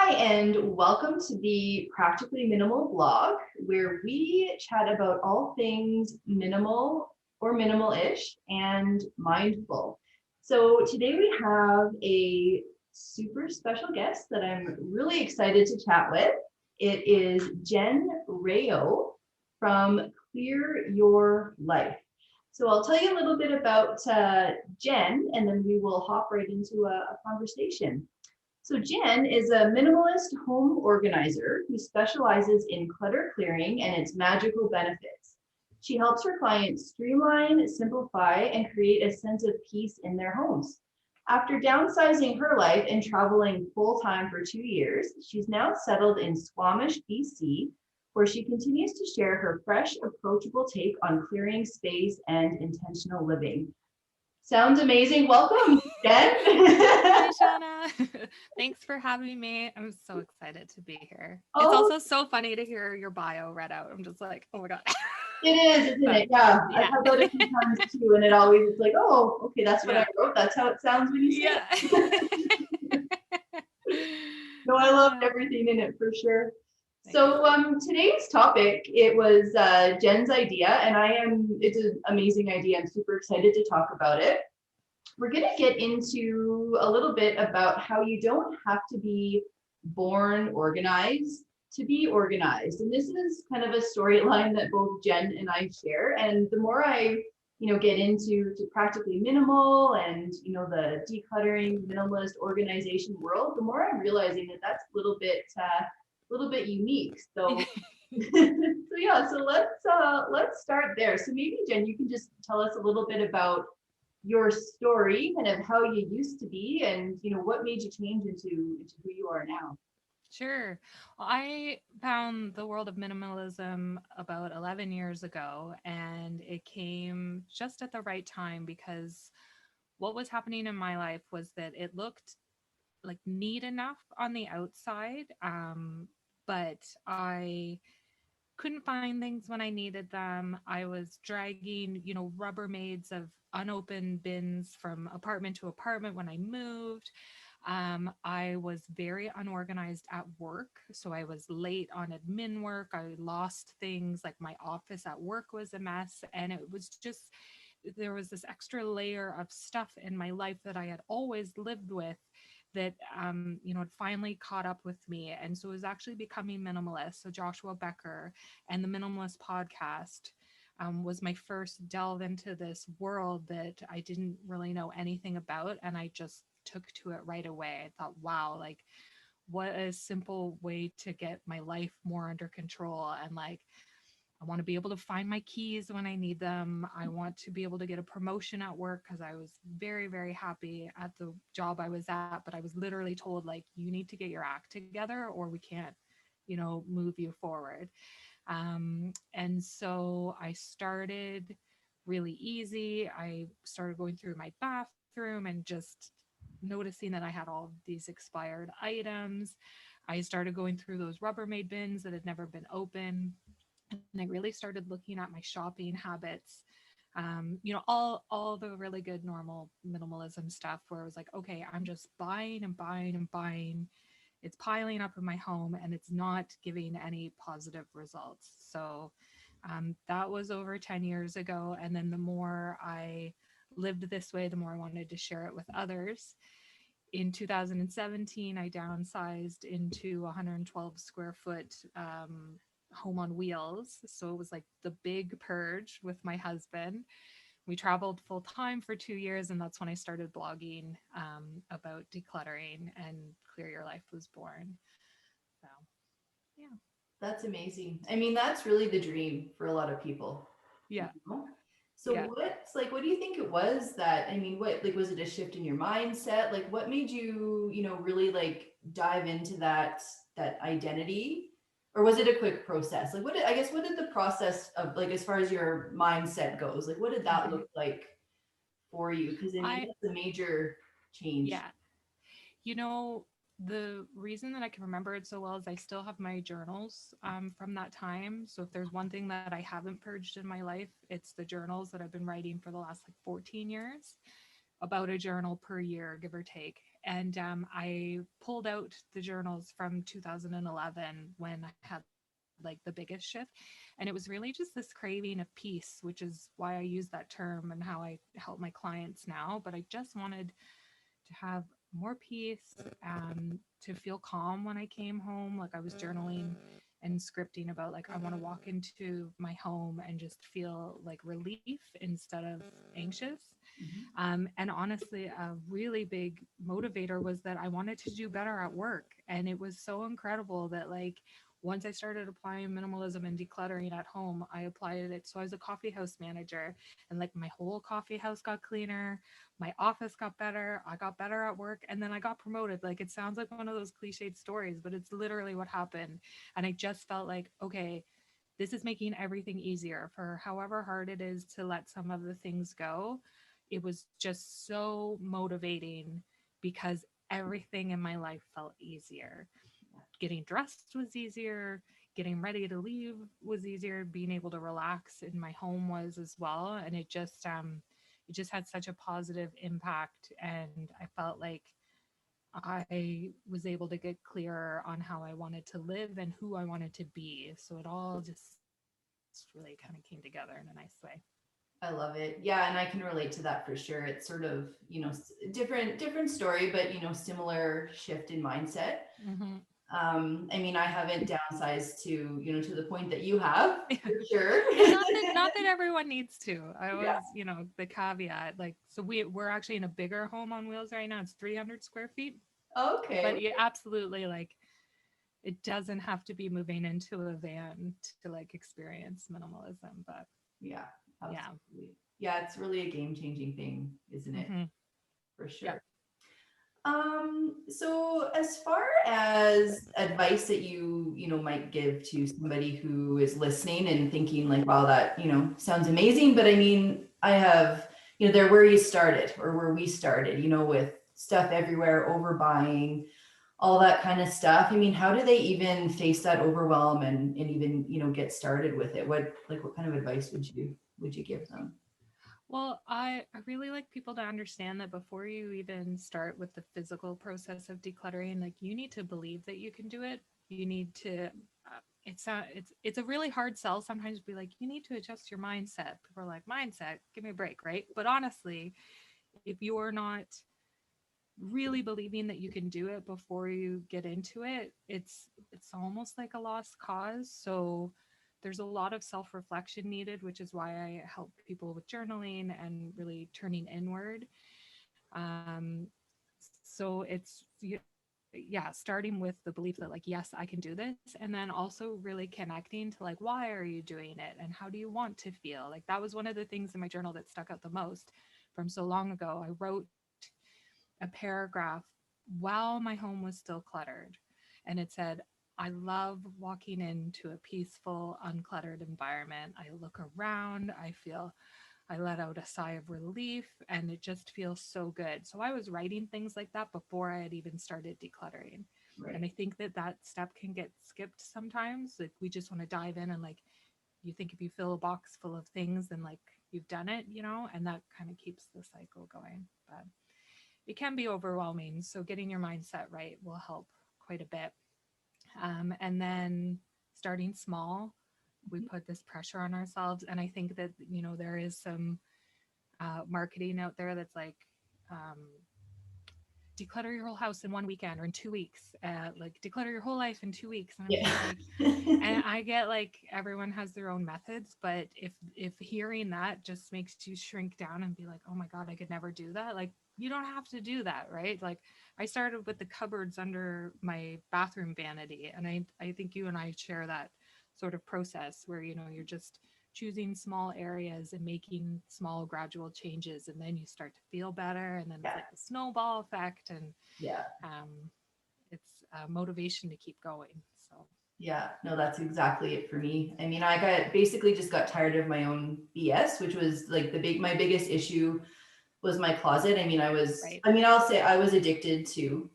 Hi, and welcome to the Practically Minimal blog, where we chat about all things minimal or minimal-ish and mindful. So today we have a super special guest that I'm really excited to chat with. It is Jen Rao from Clear Your Life. So I'll tell you a little bit about Jen, and then we will hop right into a conversation. So Jen is a minimalist home organizer who specializes in clutter clearing and its magical benefits. She helps her clients streamline, simplify, and create a sense of peace in their homes. After downsizing her life and traveling full-time for 2 years, she's now settled in Squamish, BC, where she continues to share her fresh, approachable take on clearing space and intentional living. Sounds amazing. Welcome, Jen. Hi, Shauna. Thanks for having me. I'm so excited to be here. It's Oh, also so funny to hear your bio read out. I'm just like, oh my God. it is, isn't But it? Yeah, I've yeah. had that a few times too, and it always is like, oh, okay, that's what I Yeah. wrote. That's how it sounds when you say Yeah. it. No, I loved Uh, everything in it for sure. Thanks. So today's topic, it was Jen's idea, and it's an amazing idea. I'm super excited to talk about it. We're going to get into a little bit about how you don't have to be born organized to be organized. And this is kind of a storyline that both Jen and I share. And the more I, get into practically minimal and, the decluttering, minimalist organization world, the more I'm realizing that that's a little bit unique. So let's start there. So maybe Jen, you can just tell us a little bit about your story, kind of how you used to be, and what made you change into who you are now. Sure. Well, I found the world of minimalism about 11 years ago, and it came just at the right time because what was happening in my life was that it looked like neat enough on the outside, but I couldn't find things when I needed them. I was dragging, Rubbermaids of unopened bins from apartment to apartment when I moved. I was very unorganized at work. So I was late on admin work. I lost things like my office at work was a mess. And it was just, there was this extra layer of stuff in my life that I had always lived with that it finally caught up with me. And so it was actually becoming minimalist. So Joshua Becker and the Minimalist podcast was my first delve into this world that I didn't really know anything about. And I just took to it right away. I thought, wow, like what a simple way to get my life more under control. And like, I want to be able to find my keys when I need them. I want to be able to get a promotion at work because I was very, very happy at the job I was at. But I was literally told, like, you need to get your act together or we can't, move you forward. And so I started really easy. I started going through my bathroom and just noticing that I had all these expired items. I started going through those Rubbermaid bins that had never been open, and I really started looking at my shopping habits. All the really good normal minimalism stuff where I was like, okay, I'm just buying and buying and buying. It's piling up in my home and it's not giving any positive results. So that was over 10 years ago. And then the more I lived this way, the more I wanted to share it with others. In 2017, I downsized into 112 square foot home on wheels. So it was like the big purge with my husband. We traveled full time for 2 years, and that's when I started blogging about decluttering, and Clear Your Life was born. So, yeah. That's amazing. I mean, that's really the dream for a lot of people. you Yeah. know? So Yeah. what do you think it was that, I mean, what, like, was it a shift in your mindset? Like, what made you, really like dive into that identity? Or was it a quick process? Like, what did the process of, like, as far as your mindset goes, like, what did that Mhm. look like for you? Because I mean, I, that's a major change. yeah. You know, the reason that I can remember it so well is I still have my journals from that time. So if there's one thing that I haven't purged in my life, it's the journals that I've been writing for the last like 14 years, about a journal per year, give or take. And I pulled out the journals from 2011 when I had like the biggest shift. And it was really just this craving of peace, which is why I use that term and how I help my clients now. But I just wanted to have more peace, to feel calm when I came home. Like I was journaling and scripting about like I want to walk into my home and just feel like relief instead of anxious. Mhm. And honestly, a really big motivator was that I wanted to do better at work. And it was so incredible that, like, once I started applying minimalism and decluttering at home, I applied it. So I was a coffee house manager, and like my whole coffee house got cleaner. My office got better. I got better at work. And then I got promoted. Like, it sounds like one of those cliched stories, but it's literally what happened. And I just felt like, okay, this is making everything easier for however hard it is to let some of the things go. It was just so motivating because everything in my life felt easier. Getting dressed was easier, getting ready to leave was easier, being able to relax in my home was as well. And it just had such a positive impact. And I felt like I was able to get clearer on how I wanted to live and who I wanted to be. So it all just really kind of came together in a nice way. I love it. Yeah, and I can relate to that for sure. It's sort of, different story, but similar shift in mindset. Mm-hmm. I mean, I haven't downsized to, to the point that you have, for sure. And not that everyone needs to. I Yeah. was, the caveat, like, so we're actually in a bigger home on wheels right now. It's 300 square feet, but Okay. you absolutely, like, it doesn't have to be moving into a van to like experience minimalism. But Yeah, yeah. absolutely. Yeah, it's really a game-changing thing, isn't it? Mm-hmm. For Yep. sure. So as far as advice that you might give to somebody who is listening and thinking like, wow, that, sounds amazing, but I mean, I have, they're where you started or where we started, with stuff everywhere, overbuying, all that kind of stuff. I mean, how do they even face that overwhelm and even, get started with it? What kind of advice would you give them? Well, I really like people to understand that before you even start with the physical process of decluttering, like you need to believe that you can do it. You need to. It's a really hard sell sometimes. Be like, you need to adjust your mindset. People are like, mindset, give me a break, right? But honestly, if you're not really believing that you can do it before you get into it, it's almost like a lost cause. So there's a lot of self-reflection needed, which is why I help people with journaling and really turning inward. um, so yeah, starting with the belief that like, yes, I can do this, and then also really connecting to like, why are you doing it and how do you want to feel. Like that was one of the things in my journal that stuck out the most from so long ago. I wrote a paragraph while my home was still cluttered. And it said, I love walking into a peaceful, uncluttered environment. I look around, I let out a sigh of relief, and it just feels so good. So I was writing things like that before I had even started decluttering. And Right. I think that that step can get skipped sometimes. Like we just want to dive in and like, you think if you fill a box full of things, then like you've done it, and that kind of keeps the cycle going. But it can be overwhelming. So getting your mindset right will help quite a bit. And then starting small, we put this pressure on ourselves. And I think that, there is some marketing out there that's like, um, declutter your whole house in 1 weekend or in 2 weeks, like declutter your whole life in 2 weeks. And I'm Yeah. just like, and I get like everyone has their own methods, but if hearing that just makes you shrink down and be like, oh my god, I could never do that, like you don't have to do that, right? Like I started with the cupboards under my bathroom vanity, and I think you and I share that sort of process where you're just choosing small areas and making small gradual changes, and then you start to feel better, and then it's Yeah. like the snowball effect. And Yeah. um, it's motivation to keep going. So Yeah, no, that's exactly it for me. I mean, I basically just got tired of my own BS, which was like my biggest issue was my closet. right. I mean, I'll say I was addicted to,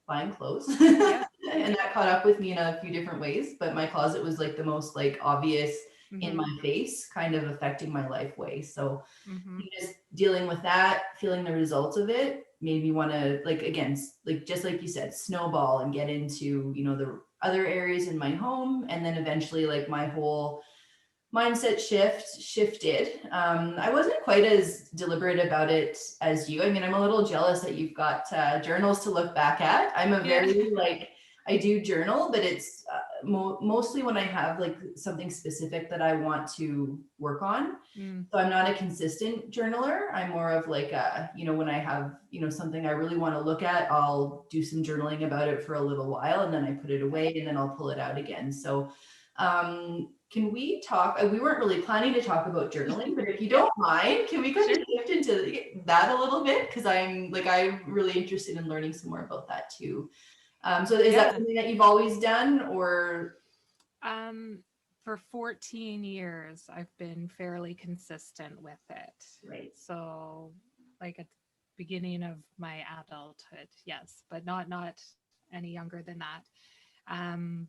buying clothes. Yep. And that caught up with me in a few different ways, but my closet was like the most like obvious in Mm-hmm. my face, kind of affecting my life way. So Mm-hmm. just dealing with that, feeling the results of it, made me want to, like, again, like just like you said, snowball and get into, the other areas in my home. And then eventually, like, my whole mindset shifted. I wasn't quite as deliberate about it as you. I mean, I'm a little jealous that you've got journals to look back at. I'm a Yeah. very like, I do journal, but it's mostly when I have like something specific that I want to work on. Mm. So I'm not a consistent journaler. I'm more of like when I have, something I really want to look at, I'll do some journaling about it for a little while, and then I put it away, and then I'll pull it out again. So can we talk? We weren't really planning to talk about journaling, but if you Yeah. don't mind, can we kind Sure. of shift into that a little bit? Because I'm really interested in learning some more about that too. So is that Yeah. something that you've always done, or? Um, for 14 years, I've been fairly consistent with it. Right. So, like at the beginning of my adulthood, yes, but not any younger than that. Um,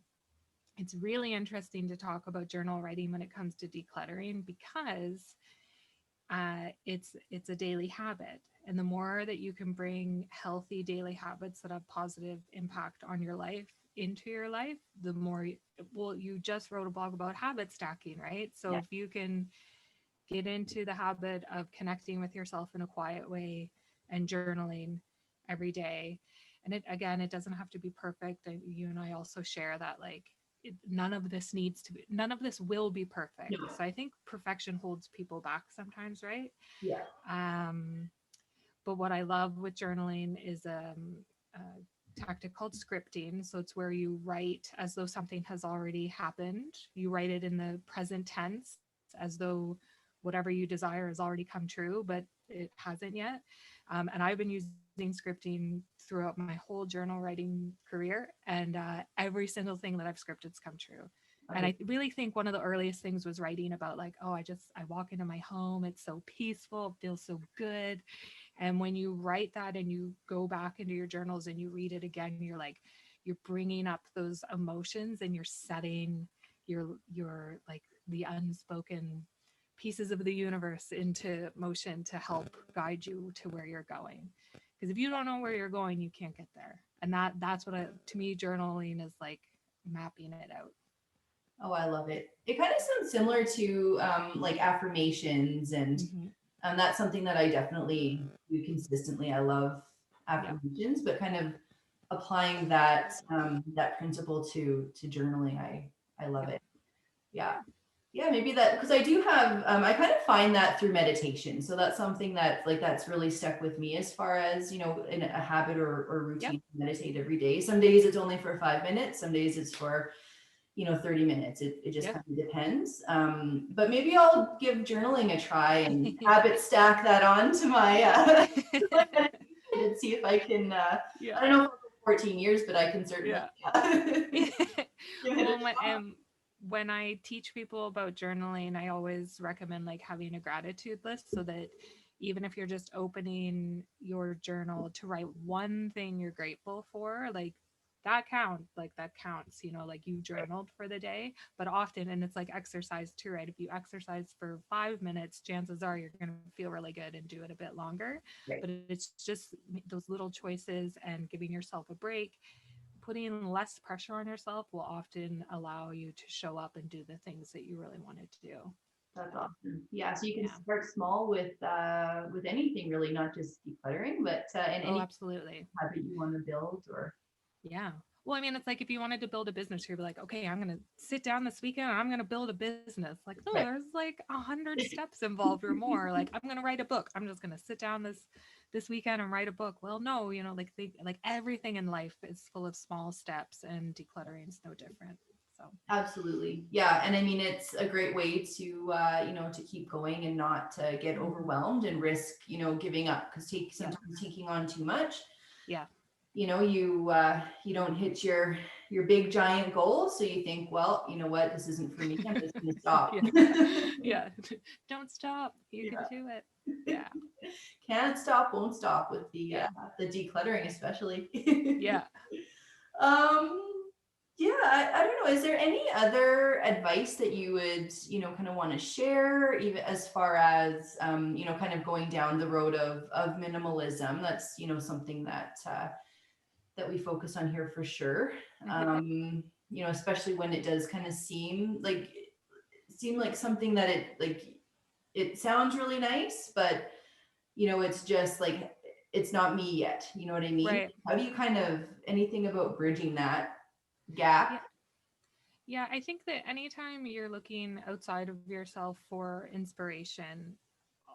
it's really interesting to talk about journal writing when it comes to decluttering because it's a daily habit, and the more that you can bring healthy daily habits that have positive impact on your life into your life, the more well, you just wrote a blog about habit stacking, right? So Yeah. if you can get into the habit of connecting with yourself in a quiet way and journaling every day, and it again, it doesn't have to be perfect. And you and I also share that, like, none of this needs to be, none of this will be perfect. No. So I think perfection holds people back sometimes, right? Yeah. um, but what I love with journaling is a tactic called scripting. So it's where you write as though something has already happened. You write it in the present tense as though whatever you desire has already come true, but it hasn't yet. And I've been using scripting throughout my whole journal writing career, and every single thing that I've scripted's come true. And Okay. I really think one of the earliest things was writing about, like, oh, I walk into my home, it's so peaceful, it feels so good. And when you write that and you go back into your journals and you read it again, you're like, you're bringing up those emotions and you're setting your like the unspoken pieces of the universe into motion to help guide you to where you're going. Because if you don't know where you're going, you can't get there. And that's what to me, journaling is like mapping it out. Oh, I love it. It kind of sounds similar to like affirmations, and Mm-hmm. that's something that I definitely do consistently. I love Yeah. affirmations, but kind of applying that principle to journaling, I love Yep. it. Yeah. Yeah. Yeah, maybe that, because I do have I kind of find that through meditation. So that's something that, like, that's really stuck with me as far as, in a habit or Yep. routine to meditate every day. Some days it's only for 5 minutes, some days it's for 30 minutes. It just Yep. kind of depends. But maybe I'll give journaling a try and habit stack that on to my to my meditation and see if I can I Yeah. don't know if for 14 years, but I can certainly Yeah. give it a Well, shot. when I teach people about journaling, I always recommend like having a gratitude list so that even if you're just opening your journal to write one thing you're grateful for, like that counts, like you Right, journaled for the day. But often, and it's like exercise too, right? If you exercise for 5 minutes, chances are you're going to feel really good and do it a bit longer. But right. it's just those little choices and giving yourself a break, putting less pressure on yourself will often allow you to show up and do the things that you really wanted to do. That's So, awesome. Yeah, so you can yeah. start small with anything really, not just decluttering, but in Oh, any absolutely. habit you want to build or Yeah. Well, I mean, it's like if you wanted to build a business, you'd be like, okay, I'm going to sit down this weekend and I'm going to build a business. Like, no, right. there's like 100 steps involved or more. Like, I'm going to write a book. I'm just going to sit down this weekend and write a book. Well, no, like everything in life is full of small steps, and decluttering is no different. So, Absolutely. Yeah. And I mean, it's a great way to, to keep going and not to get mhm. overwhelmed and risk, giving up, because Yep. sometimes taking on too much, Yeah. you don't hit your big giant goal. So you think, well, you know what, this isn't for me. I'm just going to stop. Yeah. Yeah. Don't stop. You can Yeah. do it. Yeah. Can't stop, won't stop with Yeah. the decluttering, especially. Yeah. um, Yeah, I don't know. Is there any other advice that you would, kind of want to share, even as far as, kind of going down the road of minimalism? That's, something that we focus on here for sure. Especially when it does kind of seem like something that it sounds really nice, but it's just like it's not me yet. You know what I mean? Right. How do you kind of anything about bridging that gap? Yeah. Yeah, I think that anytime you're looking outside of yourself for inspiration,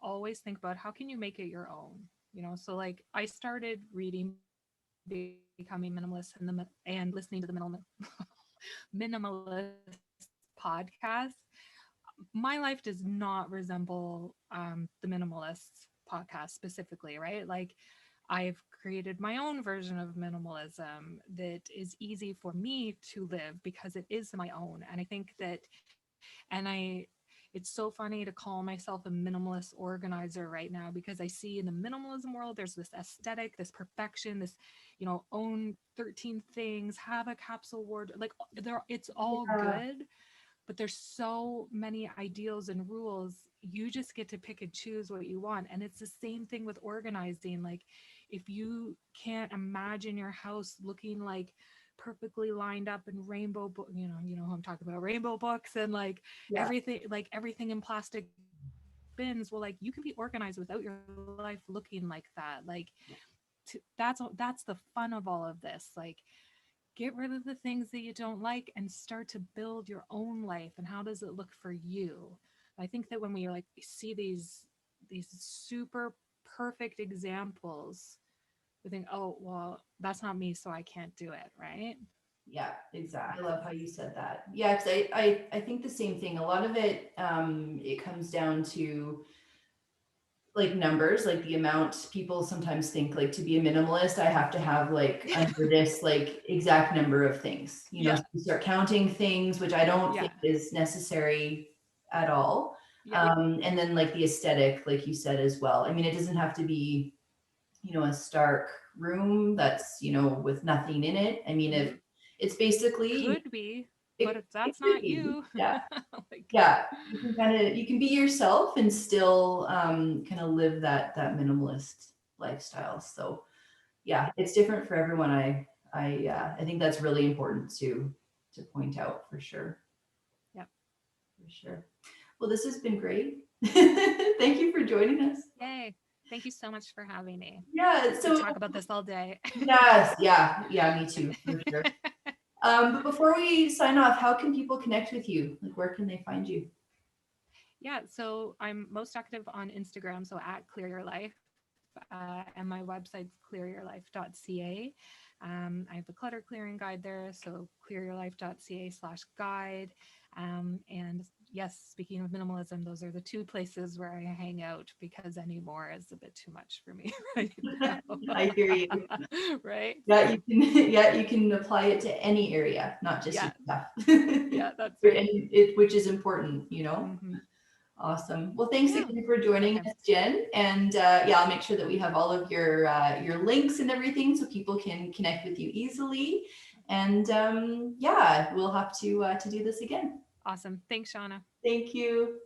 always think about how can you make it your own. So like I started reading Becoming Minimalist and listening to the Minimalist podcast. My life does not resemble the Minimalist podcast specifically, right? Like I've created my own version of minimalism that is easy for me to live because it is my own. And I think that, and it's so funny to call myself a minimalist organizer right now because I see in the minimalism world, there's this aesthetic, this perfection, this, own 13 things, have a capsule ward, like it's all Yeah, good, but there's so many ideals and rules. You just get to pick and choose what you want. And it's the same thing with organizing. Like if you can't imagine your house looking like perfectly lined up in rainbow you know who I'm talking about, rainbow books and yeah, everything in plastic bins, well, like you can be organized without your life looking like that. That's the fun of all of this. Like get rid of the things that you don't like and start to build your own life, and how does it look for you. I think that when we see these super perfect examples, we think, oh well, that's not me, so I can't do it, right? yeah, exactly. I love how you said that. Yeah, because I think the same thing. A lot of it comes down to like numbers, like the amount people sometimes think like to be a minimalist, I have to have like under this like exact number of things. Yeah, So you start counting things, which I don't yeah, think is necessary at all. yeah. And then like the aesthetic, like you said as well. I mean, it doesn't have to be, a stark room that's, with nothing in it. I mean, if Mhm. it's It basically, could be, but if it that's could not be, you, yeah. like Yeah, you can be yourself and still kind of live that minimalist lifestyle. So yeah, it's different for everyone. I think that's really important to point out for sure. yep. For sure. Well, this has been great. Thank you for joining us. Yay. Thank you so much for having me. Yeah. Could So talk about this all day. yes, yeah, yeah, me too, for sure. But before we sign off, how can people connect with you? Like, where can they find you? Yeah, so I'm most active on Instagram, so at Clear Your Life, and my website's clearyourlife.ca. I have a clutter clearing guide there, so clearyourlife.ca/guide. And yes, speaking of minimalism, those are the two places where I hang out because any more is a bit too much for me right now. I hear you. Right? Yeah, So, you can yeah, you can apply it to any area, not just your yeah, stuff. yeah, that's And right. which is important. Hmm. Awesome. Well, thanks Yeah. again for joining Okay. us, Jen. And yeah, I'll make sure that we have all of your links and everything so people can connect with you easily. And yeah, we'll have to do this again. Awesome. Thanks, Shauna. Thank you.